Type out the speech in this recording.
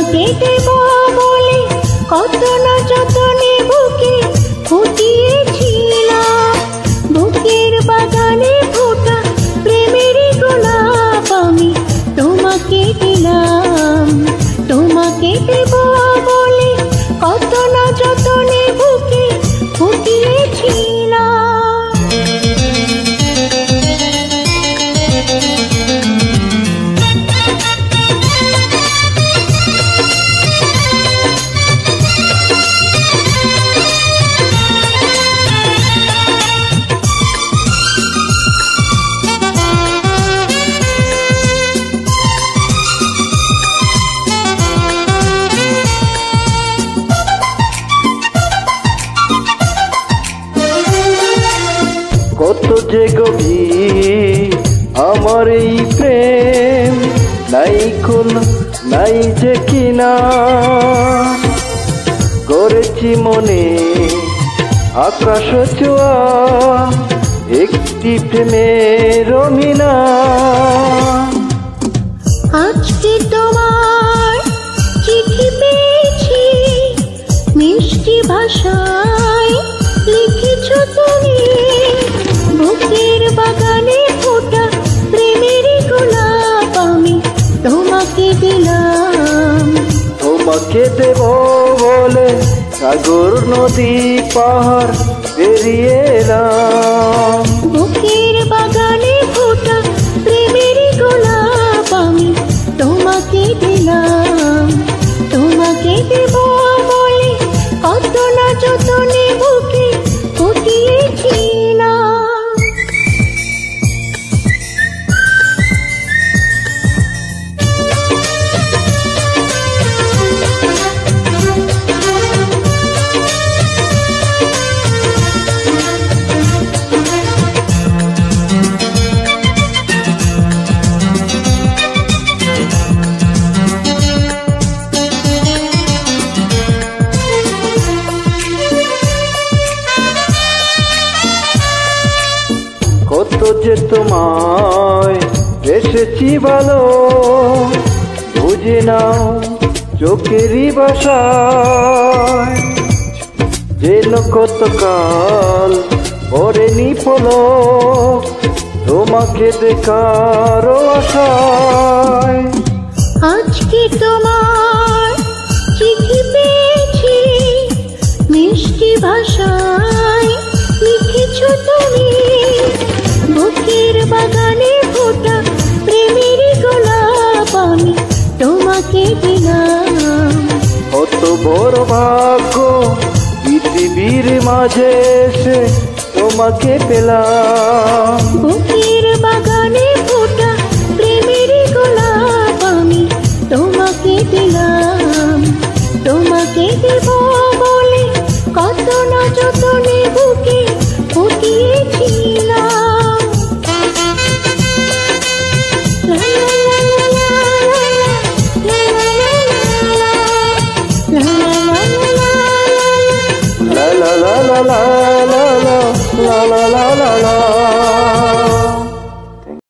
তোমাকে দেব বলে কত না যতনে বুকে ফুটিয়েছিলাম। বুকের বাগানে ফোটা প্রেমের গোলাপ আমি তোমাকে দিলাম। তোমাকে দেব বলে কত না যতনে বুকে ফুটিয়েছিলাম। কত যে গভীর আমার এই প্রেম, নাই কোন নাই যে কিনা। গড়েছি মনে আকাশ ছোঁয়া একটি প্রেমের অভিনা। আজকে তোমার চিঠি পেয়েছি, মিষ্টি ভাষায় লিখেছ তুমি। বুকের বাগানে ফোটা প্রেমের গোলাপ আমি তোমাকে দিলাম। তোমাকে দেব বলে সাগর নদী পাহাড় পেরিয়ে এলাম। বুকের বাগানে ফোটা প্রেমের গোলাপ আমি তোমাকে দিলাম। তোমাকে দেব বলে কত না যতনে বুকে ফুটিয়েছিলাম। কত যে তোমায় এসেছি ভালো, বুঝে নাও চোখেরই ভাষায়। যেন কতকাল পরে নিপলক তোমাকে দেখার আশায়। আজকে তোমার চিঠি পেয়েছি, মিষ্টি ভাষায় লিখেছ তুমি। বুকের বাগানে ফোটা প্রেমের গোলাপ আমি তোমাকে দিলাম। কত বড় ভাগ্য পৃথিবীর মাঝে এসে তোমাকে পেলাম।